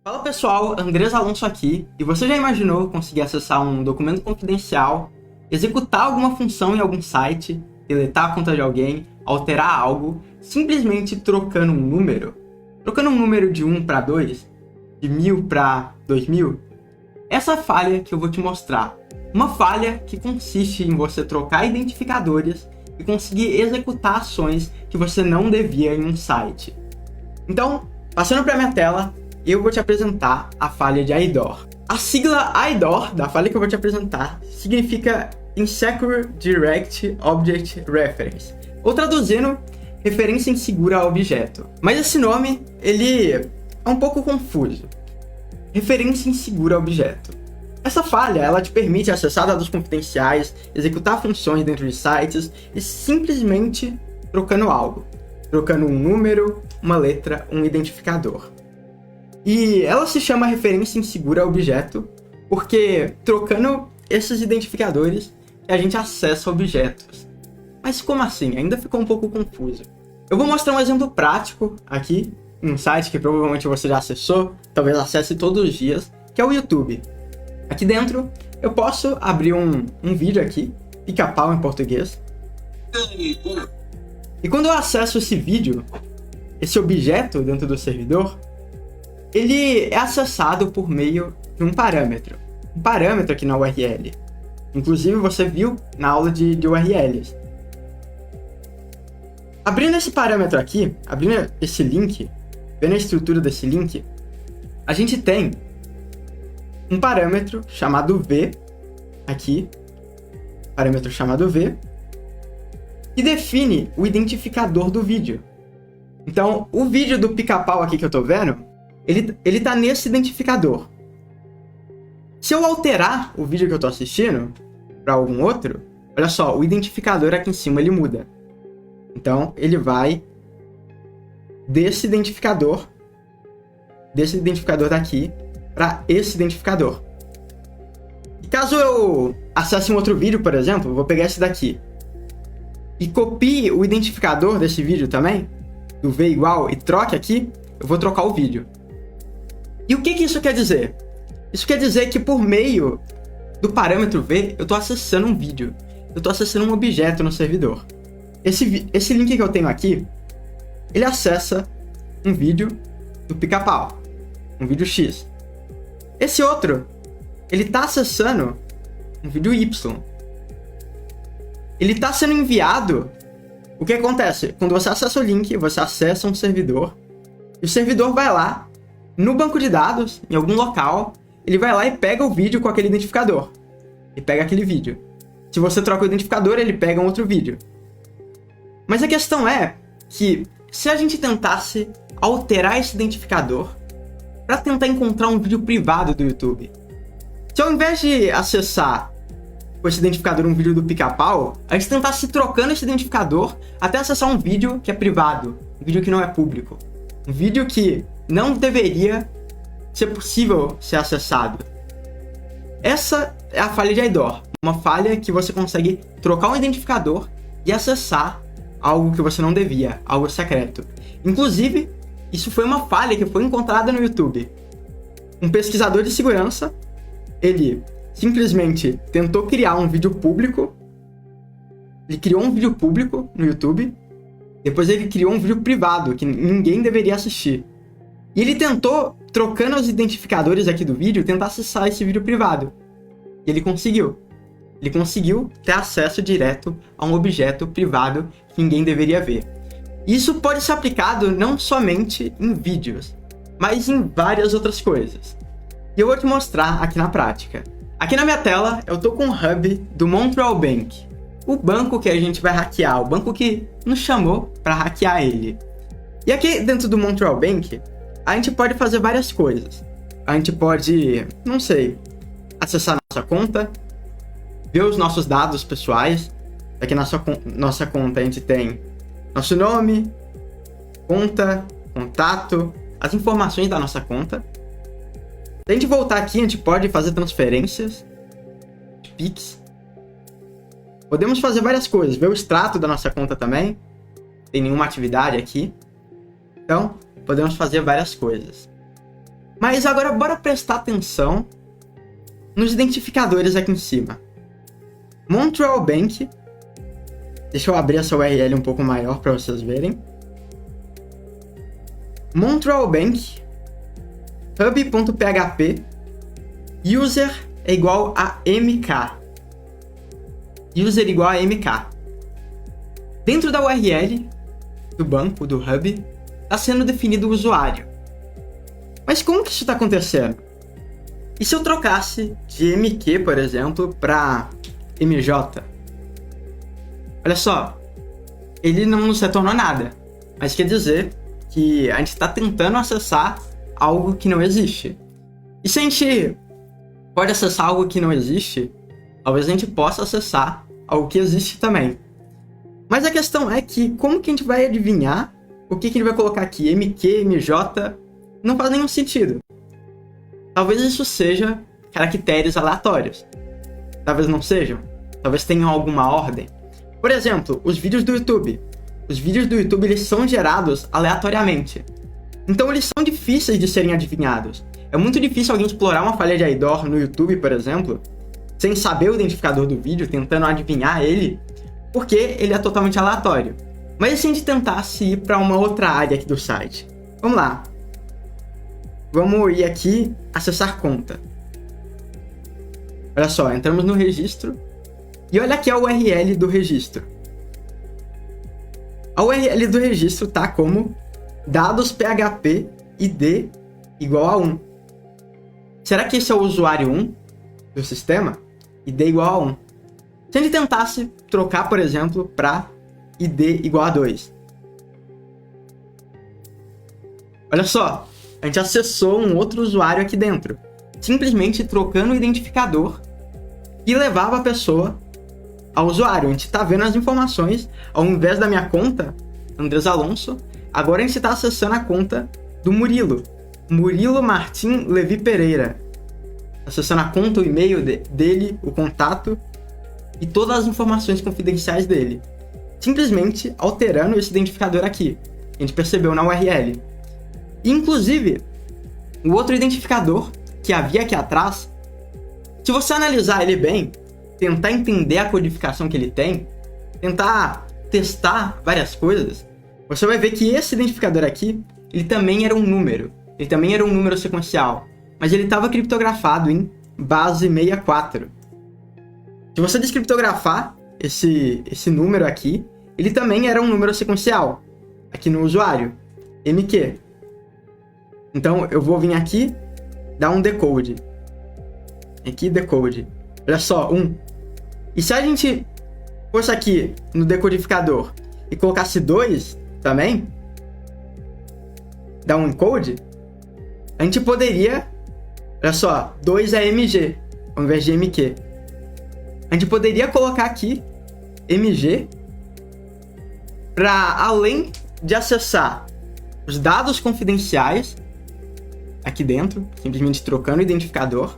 Fala pessoal, Andrés Alonso aqui, e você já imaginou conseguir acessar um documento confidencial, executar alguma função em algum site, deletar a conta de alguém, alterar algo, simplesmente trocando um número? Trocando um número de 1 para 2, de 1000 para 2000? Essa falha que eu vou te mostrar. Uma falha que consiste em você trocar identificadores e conseguir executar ações que você não devia em um site. Então, passando para minha tela, eu vou te apresentar a falha de IDOR. A sigla IDOR da falha que eu vou te apresentar significa Insecure Direct Object Reference, ou traduzindo, referência insegura a objeto. Mas esse nome, ele é um pouco confuso. Referência insegura a objeto. Essa falha, ela te permite acessar dados confidenciais, executar funções dentro de sites e simplesmente trocando algo. Trocando um número, uma letra, um identificador. E ela se chama referência insegura a objeto porque trocando esses identificadores a gente acessa objetos. Mas como assim? Ainda ficou um pouco confuso. Eu vou mostrar um exemplo prático aqui, em um site que provavelmente você já acessou, talvez acesse todos os dias, que é o YouTube. Aqui dentro eu posso abrir um vídeo aqui, Pica-Pau em português. E quando eu acesso esse vídeo, esse objeto dentro do servidor, ele é acessado por meio de um parâmetro aqui na URL. Inclusive você viu na aula de URLs. Abrindo esse parâmetro aqui, abrindo esse link, vendo a estrutura desse link, a gente tem um parâmetro chamado v aqui, parâmetro chamado v, que define o identificador do vídeo. Então, o vídeo do Pica-Pau aqui que eu tô vendo, ele tá nesse identificador. Se eu alterar o vídeo que eu tô assistindo para algum outro, olha só, o identificador aqui em cima ele muda. Então, ele vai desse identificador daqui para esse identificador. E caso eu acesse um outro vídeo, por exemplo, eu vou pegar esse daqui e copie o identificador desse vídeo também, do v igual, e troque aqui, eu vou trocar o vídeo. E o que isso quer dizer? Isso quer dizer que por meio do parâmetro v, eu estou acessando um vídeo. Eu estou acessando um objeto no servidor. Esse link que eu tenho aqui, ele acessa um vídeo do Pica-Pau. Um vídeo X. Esse outro, ele está acessando um vídeo Y. Ele está sendo enviado. O que acontece? Quando você acessa o link, você acessa um servidor. E o servidor vai lá, no banco de dados, em algum local, ele vai lá e pega o vídeo com aquele identificador. E pega aquele vídeo. Se você troca o identificador, ele pega um outro vídeo. Mas a questão é que, se a gente tentasse alterar esse identificador para tentar encontrar um vídeo privado do YouTube, se ao invés de acessar com esse identificador um vídeo do Pica-Pau, a gente tentasse trocando esse identificador até acessar um vídeo que é privado, um vídeo que não é público, um vídeo que não deveria ser possível ser acessado. Essa é a falha de IDOR, uma falha que você consegue trocar um identificador e acessar algo que você não devia, algo secreto. Inclusive, isso foi uma falha que foi encontrada no YouTube. Um pesquisador de segurança, ele simplesmente tentou criar um vídeo público. Ele criou um vídeo público no YouTube. Depois ele criou um vídeo privado que ninguém deveria assistir. E ele tentou, trocando os identificadores aqui do vídeo, tentar acessar esse vídeo privado. E ele conseguiu. Ele conseguiu ter acesso direto a um objeto privado que ninguém deveria ver. Isso pode ser aplicado não somente em vídeos, mas em várias outras coisas. E eu vou te mostrar aqui na prática. Aqui na minha tela, eu tô com o hub do Montreal Bank. O banco que a gente vai hackear, o banco que nos chamou para hackear ele. E aqui dentro do Montreal Bank, a gente pode fazer várias coisas. A gente pode, não sei, acessar nossa conta, ver os nossos dados pessoais. Aqui na nossa conta a gente tem nosso nome, conta, contato, as informações da nossa conta. Se a gente voltar aqui, a gente pode fazer transferências, Pix. Podemos fazer várias coisas, ver o extrato da nossa conta também. Tem nenhuma atividade aqui. Então, podemos fazer várias coisas. Mas agora bora prestar atenção nos identificadores aqui em cima. Montreal Bank. Deixa eu abrir essa URL um pouco maior para vocês verem. Montreal Bank, hub.php, user é igual a mk. User igual a mk. Dentro da URL do banco, do hub, está sendo definido o usuário. Mas como que isso está acontecendo? E se eu trocasse de mq, por exemplo, para mj? Olha só, ele não nos retornou nada, mas quer dizer que a gente está tentando acessar algo que não existe. E se a gente pode acessar algo que não existe, talvez a gente possa acessar algo que existe também. Mas a questão é que como que a gente vai adivinhar o que a gente vai colocar aqui? MQ, MJ, não faz nenhum sentido. Talvez isso seja caracteres aleatórios. Talvez não sejam. Talvez tenham alguma ordem. Por exemplo, os vídeos do YouTube. Os vídeos do YouTube eles são gerados aleatoriamente. Então eles são difíceis de serem adivinhados. É muito difícil alguém explorar uma falha de IDOR no YouTube, por exemplo, sem saber o identificador do vídeo, tentando adivinhar ele, porque ele é totalmente aleatório. Mas e se a gente tentasse ir para uma outra área aqui do site? Vamos lá. Vamos ir aqui, acessar conta. Olha só, entramos no registro. E olha aqui a URL do registro. A URL do registro tá como dados php id igual a 1. Será que esse é o usuário 1 do sistema? id igual a 1. Se a gente tentasse trocar, por exemplo, para id igual a 2. Olha só, a gente acessou um outro usuário aqui dentro, simplesmente trocando o identificador e levava a pessoa ao usuário. A gente está vendo as informações, ao invés da minha conta, Andrés Alonso, agora a gente está acessando a conta do Murilo. Murilo Martim Levi Pereira. Acessando a conta, o e-mail dele, o contato e todas as informações confidenciais dele. Simplesmente alterando esse identificador aqui. A gente percebeu na URL. Inclusive, o outro identificador que havia aqui atrás, se você analisar ele bem, tentar entender a codificação que ele tem, tentar testar várias coisas, você vai ver que esse identificador aqui, ele também era um número. Ele também era um número sequencial, mas ele estava criptografado em base 64. Se você descriptografar esse número aqui, ele também era um número sequencial, aqui no usuário, MQ. Então eu vou vir aqui, dar um decode. Aqui, decode. Olha só, 1. E se a gente fosse aqui no decodificador e colocasse 2 também, dar um encode, a gente poderia, olha só, 2 é MG, ao invés de MQ. A gente poderia colocar aqui MG para, além de acessar os dados confidenciais aqui dentro, simplesmente trocando o identificador,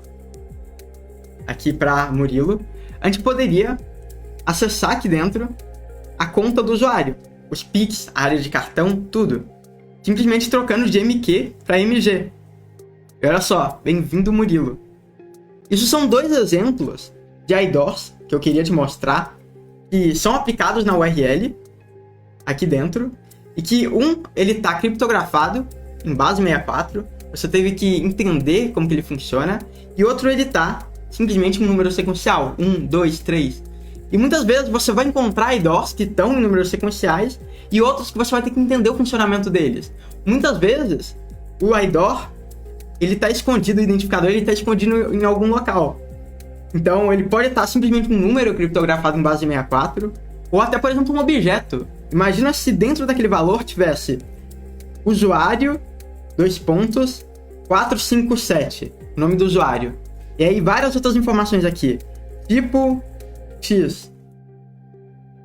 aqui para Murilo, a gente poderia acessar aqui dentro a conta do usuário, os Pix, a área de cartão, tudo. Simplesmente trocando de MQ para MG. E olha só, bem-vindo Murilo. Isso são 2 exemplos de IDORs que eu queria te mostrar, que são aplicados na URL, aqui dentro, e que ele está criptografado em base 64, você teve que entender como que ele funciona, e outro ele está simplesmente um número sequencial, 1, 2, 3. E muitas vezes você vai encontrar IDORs que estão em números sequenciais e outros que você vai ter que entender o funcionamento deles. Muitas vezes o IDOR ele está escondido, o identificador ele está escondido em algum local. Então ele pode estar simplesmente um número criptografado em base 64 ou até, por exemplo, um objeto. Imagina se dentro daquele valor tivesse usuário, 457, nome do usuário. E aí várias outras informações aqui, tipo X.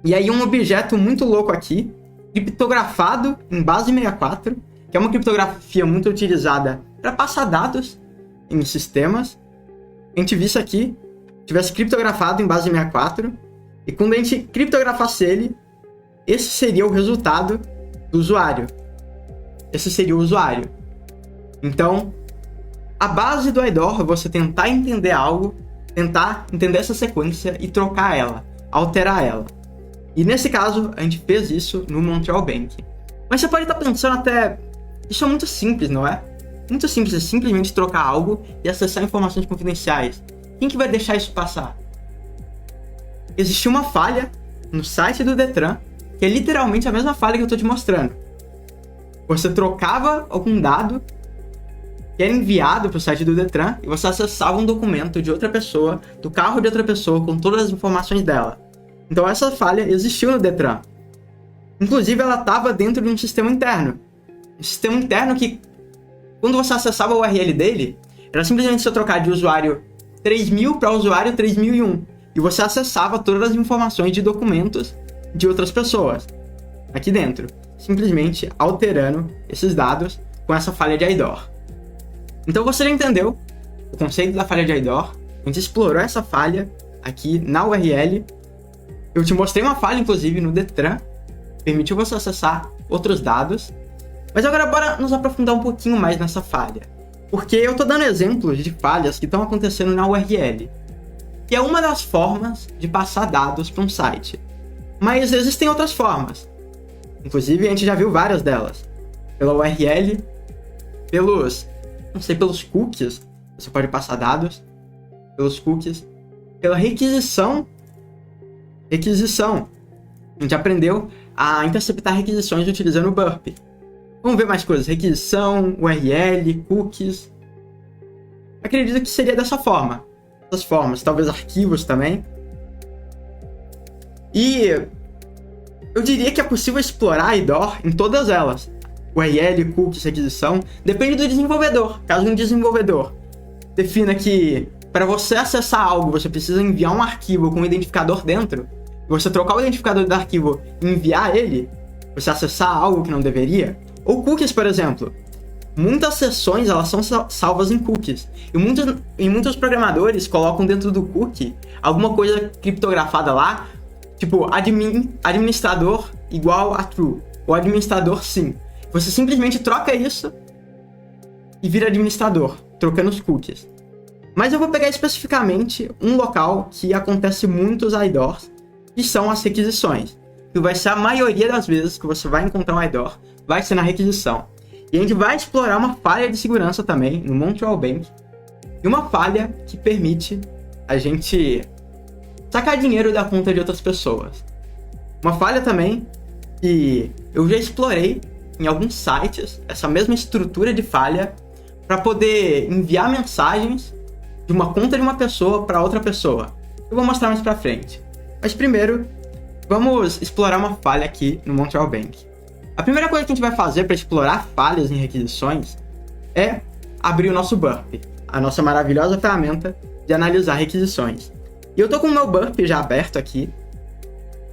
E aí um objeto muito louco aqui, criptografado em base 64, que é uma criptografia muito utilizada para passar dados em sistemas. A gente visse aqui, tivesse criptografado em base 64, e quando a gente criptografasse ele, esse seria o resultado do usuário. Esse seria o usuário. Então, A base do IDOR é você tentar entender algo, tentar entender essa sequência e trocar ela, alterar ela. E nesse caso, a gente fez isso no Montreal Bank. Mas você pode estar pensando até... Isso é muito simples, não é? Muito simples, é simplesmente trocar algo e acessar informações confidenciais. Quem que vai deixar isso passar? Existiu uma falha no site do Detran, que é literalmente a mesma falha que eu estou te mostrando. Você trocava algum dado que era enviado para o site do Detran e você acessava um documento de outra pessoa, do carro de outra pessoa, com todas as informações dela. Então essa falha existiu no Detran. Inclusive ela estava dentro de um sistema interno. Um sistema interno que, quando você acessava a URL dele, era simplesmente você trocar de usuário 3000 para usuário 3001. E você acessava todas as informações de documentos de outras pessoas aqui dentro, simplesmente alterando esses dados com essa falha de IDOR. Então você já entendeu o conceito da falha de IDOR, a gente explorou essa falha aqui na URL. Eu te mostrei uma falha, inclusive, no Detran, permitiu você acessar outros dados. Mas agora bora nos aprofundar um pouquinho mais nessa falha, porque eu tô dando exemplos de falhas que estão acontecendo na URL, que é uma das formas de passar dados para um site. Mas existem outras formas. Inclusive, a gente já viu várias delas. Pela URL, pelos cookies, você pode passar dados. Pelos cookies. Pela requisição. A gente aprendeu a interceptar requisições utilizando o Burp. Vamos ver mais coisas. Requisição, URL, cookies. Acredito que seria dessa forma. Essas formas. Talvez arquivos também. E eu diria que é possível explorar a IDOR em todas elas. URL, cookies, requisição. Depende do desenvolvedor. Caso um desenvolvedor defina que para você acessar algo, você precisa enviar um arquivo com um identificador dentro, e você trocar o identificador do arquivo e enviar ele, você acessar algo que não deveria. Ou cookies, por exemplo. Muitas sessões elas são salvas em cookies. E muitos programadores colocam dentro do cookie alguma coisa criptografada lá, tipo administrador igual a true, ou administrador sim. Você simplesmente troca isso e vira administrador, trocando os cookies. Mas eu vou pegar especificamente um local que acontece muitos IDORs, que são as requisições. Que vai ser a maioria das vezes que você vai encontrar um IDOR, vai ser na requisição. E a gente vai explorar uma falha de segurança também no Montreal Bank, e uma falha que permite a gente sacar dinheiro da conta de outras pessoas. Uma falha também que eu já explorei em alguns sites, essa mesma estrutura de falha, para poder enviar mensagens de uma conta de uma pessoa para outra pessoa. Eu vou mostrar mais para frente. Mas primeiro, vamos explorar uma falha aqui no Montreal Bank. A primeira coisa que a gente vai fazer para explorar falhas em requisições é abrir o nosso Burp, a nossa maravilhosa ferramenta de analisar requisições. E eu tô com o meu Burp já aberto aqui,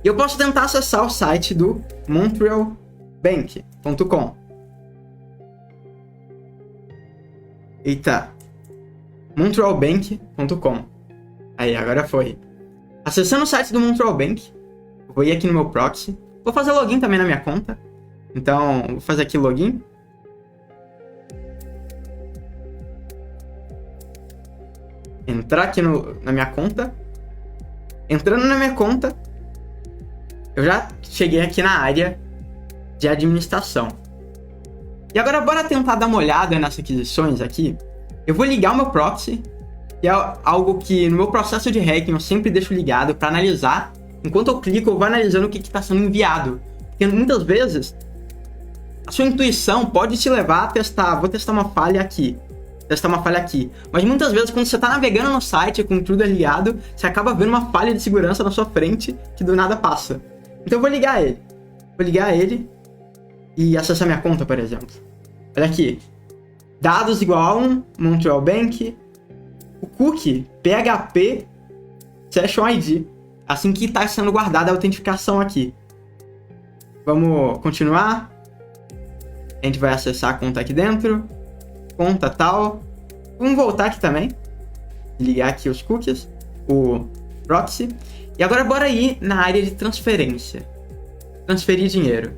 e eu posso tentar acessar o site do montrealbank.com. Eita, montrealbank.com. Aí, agora foi. Acessando o site do Montreal Bank, eu vou ir aqui no meu proxy, vou fazer login também na minha conta. Então, vou fazer aqui login. Entrar aqui na minha conta. Entrando na minha conta, eu já cheguei aqui na área de administração. E agora bora tentar dar uma olhada nas requisições aqui. Eu vou ligar o meu proxy, que é algo que no meu processo de hacking eu sempre deixo ligado para analisar. Enquanto eu clico, eu vou analisando o que está sendo enviado. Porque muitas vezes a sua intuição pode te levar a testar. Vou testar uma falha aqui. Mas muitas vezes, quando você está navegando no site com tudo ligado, você acaba vendo uma falha de segurança na sua frente que do nada passa. Então eu vou ligar ele. Vou ligar ele e acessar minha conta, por exemplo. Olha aqui. Dados igual a 1, Montreal Bank. O cookie, PHP Session ID. Assim que está sendo guardada a autentificação aqui. Vamos continuar. A gente vai acessar a conta aqui dentro. Conta tal. Vamos voltar aqui também. Ligar aqui os cookies. O proxy. E agora bora ir na área de transferência. Transferir dinheiro.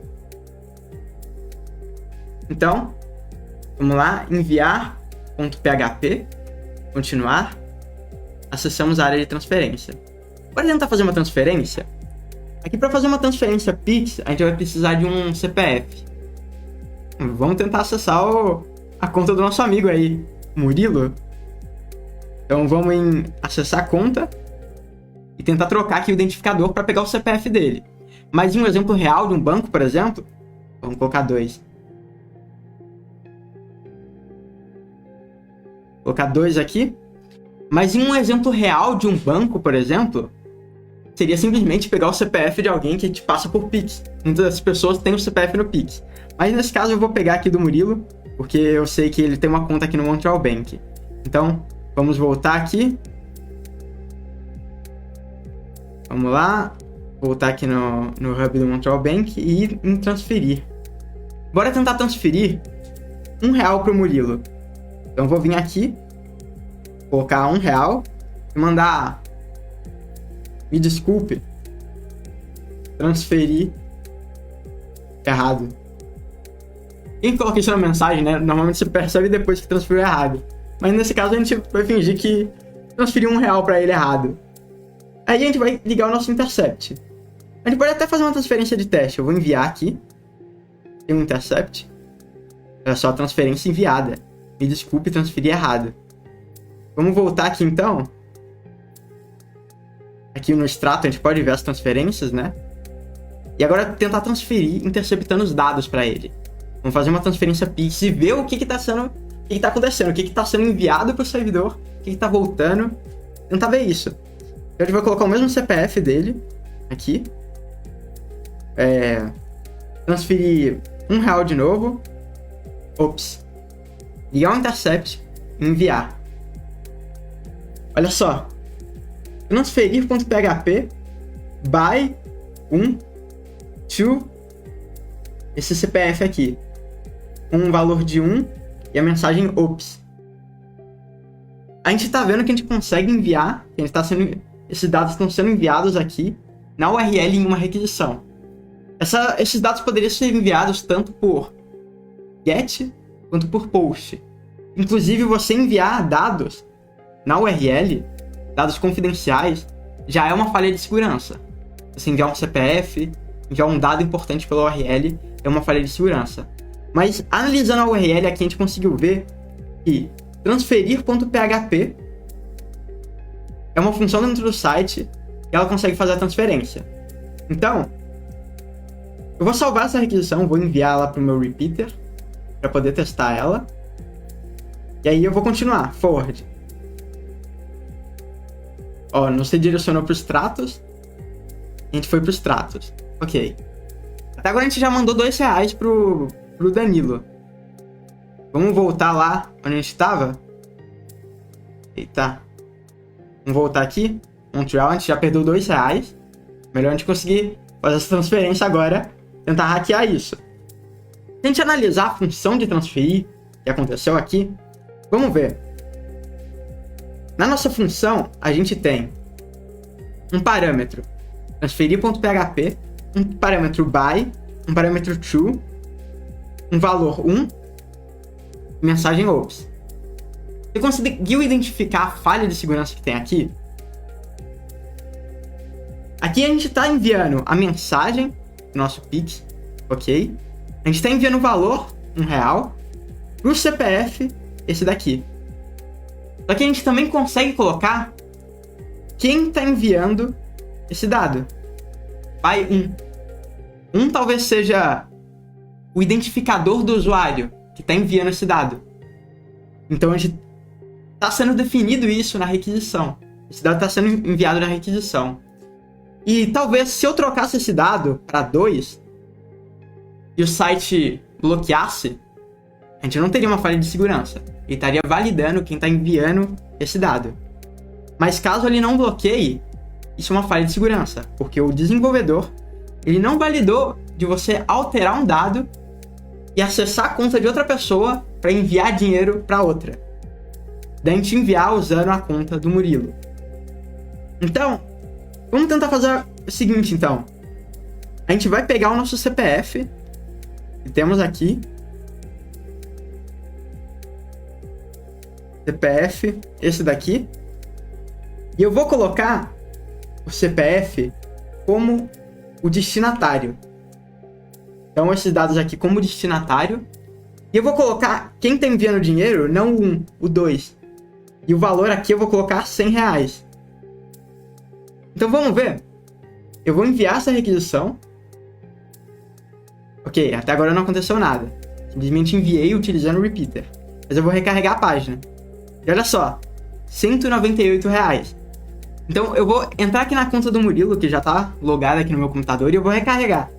Então, vamos lá. Enviar transferir.php, continuar, acessamos a área de transferência. Para tentar fazer uma transferência, aqui para fazer uma transferência Pix, a gente vai precisar de um CPF. Vamos tentar acessar a conta do nosso amigo aí, Murilo. Então vamos em acessar a conta e tentar trocar aqui o identificador para pegar o CPF dele. Mas em um exemplo real de um banco, por exemplo, vamos colocar 2. Colocar 2 aqui. Mas em um exemplo real de um banco, por exemplo, seria simplesmente pegar o CPF de alguém que te passa por Pix. Muitas das pessoas têm o CPF no Pix. Mas nesse caso eu vou pegar aqui do Murilo, porque eu sei que ele tem uma conta aqui no Montreal Bank. Então, vamos voltar aqui. Vamos lá. Voltar aqui no hub do Montreal Bank e ir em transferir. Bora tentar transferir R$1 pro Murilo. Então eu vou vir aqui, colocar R$1 e mandar, me desculpe, transferir errado. Quem coloca isso na mensagem, né? Normalmente você percebe depois que transferiu errado. Mas nesse caso a gente vai fingir que transferiu R$1 para ele errado. Aí a gente vai ligar o nosso intercept. A gente pode até fazer uma transferência de teste. Eu vou enviar aqui. Tem um intercept. Olha só, transferência enviada. Me desculpe, transferi errado. Vamos voltar aqui então. Aqui no extrato a gente pode ver as transferências, né? E agora tentar transferir interceptando os dados para ele. Vamos fazer uma transferência Pix e ver o que está acontecendo, o que está sendo enviado para o servidor, o que está voltando. Tentar ver isso. Então a gente vai colocar o mesmo CPF dele aqui. Transferir R$1 de novo. Ops. Ligar o intercept e enviar. Olha só. Transferir.php by 1 to esse CPF aqui. Um valor de 1 e a mensagem ops. A gente tá vendo que a gente consegue enviar, esses dados estão sendo enviados aqui na URL em uma requisição. Esses dados poderiam ser enviados tanto por GET quanto por POST. Inclusive, você enviar dados na URL, dados confidenciais, já é uma falha de segurança. Você enviar um CPF, enviar um dado importante pela URL, é uma falha de segurança. Mas, analisando a URL aqui, a gente conseguiu ver que transferir.php é uma função dentro do site e ela consegue fazer a transferência. Então, eu vou salvar essa requisição, vou enviar ela para o meu repeater para poder testar ela. E aí eu vou continuar, forward. Ó, não se direcionou para os tratos. A gente foi para os tratos. Ok. Até agora a gente já mandou R$2 pro Danilo. Vamos voltar lá onde a gente estava. Eita. Vamos voltar aqui. Montreal, a gente já perdeu R$2. Melhor a gente conseguir fazer essa transferência agora. Tentar hackear isso. Se a gente analisar a função de transferir que aconteceu aqui, vamos ver. Na nossa função, a gente tem um parâmetro transferir.php, um parâmetro by, um parâmetro to, um valor 1, mensagem ops. Você conseguiu identificar a falha de segurança que tem aqui? Aqui a gente está enviando a mensagem do nosso Pix, ok? A gente está enviando o valor, R$1, para o CPF, esse daqui. Só que a gente também consegue colocar quem está enviando esse dado. By 1. Talvez seja o identificador do usuário que está enviando esse dado. Então, está sendo definido isso na requisição. Esse dado está sendo enviado na requisição. E talvez se eu trocasse esse dado para 2 e o site bloqueasse, a gente não teria uma falha de segurança. Ele estaria validando quem está enviando esse dado. Mas caso ele não bloqueie, isso é uma falha de segurança, porque o desenvolvedor ele não validou de você alterar um dado e acessar a conta de outra pessoa para enviar dinheiro para outra. Daí a gente enviar usando a conta do Murilo. Então, vamos tentar fazer o seguinte, então. A gente vai pegar o nosso CPF que temos aqui. CPF, esse daqui. E eu vou colocar o CPF como o destinatário. Então, esses dados aqui como destinatário. E eu vou colocar quem tá enviando dinheiro, não o 1, o 2. E o valor aqui eu vou colocar R$100. Então, vamos ver. Eu vou enviar essa requisição. Ok, até agora não aconteceu nada. Simplesmente enviei utilizando o repeater. Mas eu vou recarregar a página. E olha só, R$198. Então eu vou entrar aqui na conta do Murilo, que já tá logada aqui no meu computador, e eu vou recarregar.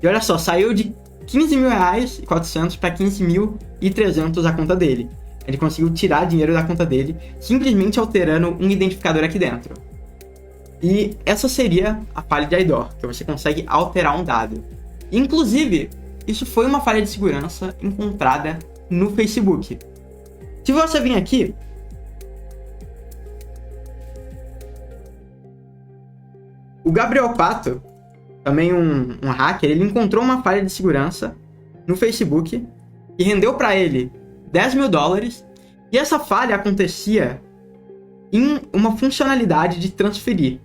E olha só, saiu de R$15.400 para 15.300 a conta dele. Ele conseguiu tirar dinheiro da conta dele, simplesmente alterando um identificador aqui dentro. E essa seria a falha de IDOR, que você consegue alterar um dado. Inclusive, isso foi uma falha de segurança encontrada no Facebook. Se você vir aqui, o Gabriel Pato, também um hacker, ele encontrou uma falha de segurança no Facebook e rendeu para ele $10.000. E essa falha acontecia em uma funcionalidade de transferir.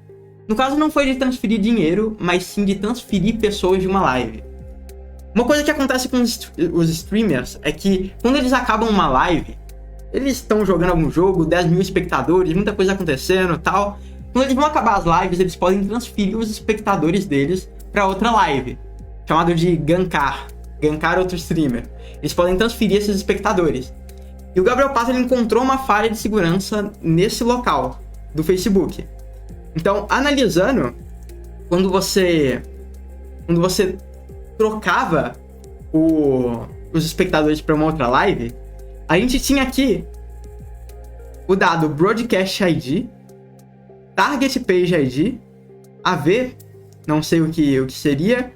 No caso, não foi de transferir dinheiro, mas sim de transferir pessoas de uma live. Uma coisa que acontece com os streamers é que quando eles acabam uma live, eles estão jogando algum jogo, 10.000 espectadores, muita coisa acontecendo e tal. Quando eles vão acabar as lives, eles podem transferir os espectadores deles para outra live, chamado de gankar outro streamer. Eles podem transferir esses espectadores. E o Gabriel Pato, ele encontrou uma falha de segurança nesse local do Facebook. Então, analisando, quando você trocava os espectadores para uma outra live, a gente tinha aqui o dado Broadcast ID, Target Page ID, AV, não sei o que seria,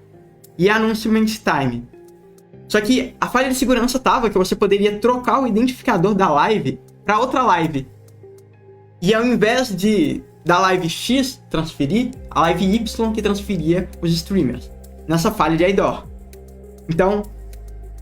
e Announcement Time. Só que a falha de segurança estava que você poderia trocar o identificador da live para outra live. E ao invés da live X transferir, a live Y que transferia os streamers, nessa falha de IDOR. Então,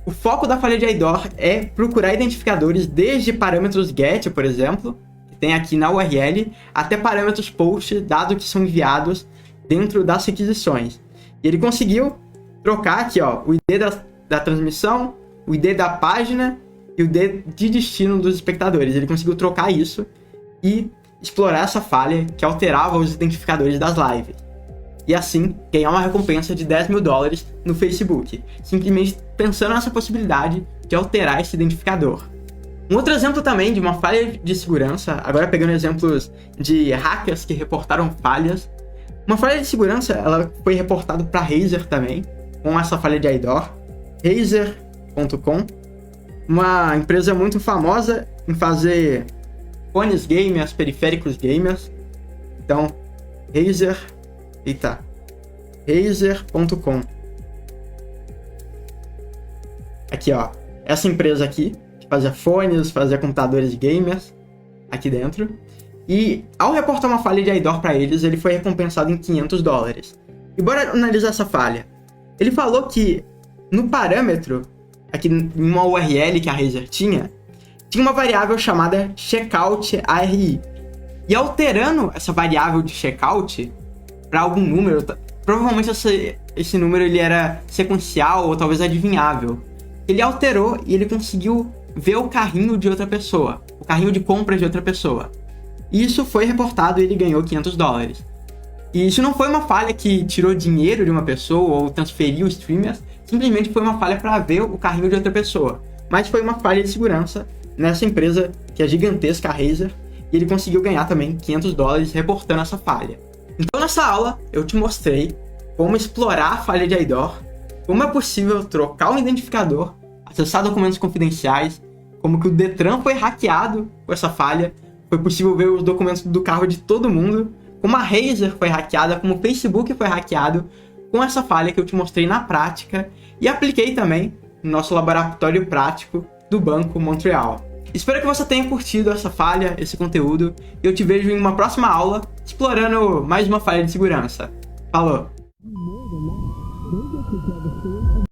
o foco da falha de IDOR é procurar identificadores desde parâmetros GET, por exemplo, que tem aqui na URL, até parâmetros POST, dados que são enviados dentro das requisições. E ele conseguiu trocar aqui, ó, o ID da transmissão, o ID da página e o ID de destino dos espectadores. Ele conseguiu trocar isso e explorar essa falha que alterava os identificadores das lives. E assim, ganhar uma recompensa de $10.000 no Facebook, simplesmente pensando nessa possibilidade de alterar esse identificador. Um outro exemplo também de uma falha de segurança, agora pegando exemplos de hackers que reportaram falhas. Uma falha de segurança, ela foi reportada para Razer também, com essa falha de IDOR. Razer.com, uma empresa muito famosa em fazer fones gamers, periféricos gamers. Então, Razer.com. Aqui, ó, essa empresa aqui, que fazia fones, fazia computadores gamers, aqui dentro. E ao reportar uma falha de IDOR para eles, ele foi recompensado em $500. E bora analisar essa falha. Ele falou que no parâmetro, aqui em uma URL que a Razer tinha uma variável chamada checkout ARI. E alterando essa variável de checkout para algum número, provavelmente esse número ele era sequencial ou talvez adivinhável. Ele alterou e ele conseguiu ver o carrinho de outra pessoa, o carrinho de compra de outra pessoa. E isso foi reportado e ele ganhou $500. E isso não foi uma falha que tirou dinheiro de uma pessoa ou transferiu streamers, simplesmente foi uma falha para ver o carrinho de outra pessoa. Mas foi uma falha de segurança nessa empresa que é gigantesca, a Razer, e ele conseguiu ganhar também $500 reportando essa falha. Então nessa aula eu te mostrei como explorar a falha de IDOR, como é possível trocar um identificador, acessar documentos confidenciais, como que o Detran foi hackeado com essa falha, foi possível ver os documentos do carro de todo mundo, como a Razer foi hackeada, como o Facebook foi hackeado com essa falha que eu te mostrei na prática e apliquei também no nosso laboratório prático do Banco Montreal. Espero que você tenha curtido essa falha, esse conteúdo, e eu te vejo em uma próxima aula explorando mais uma falha de segurança. Falou!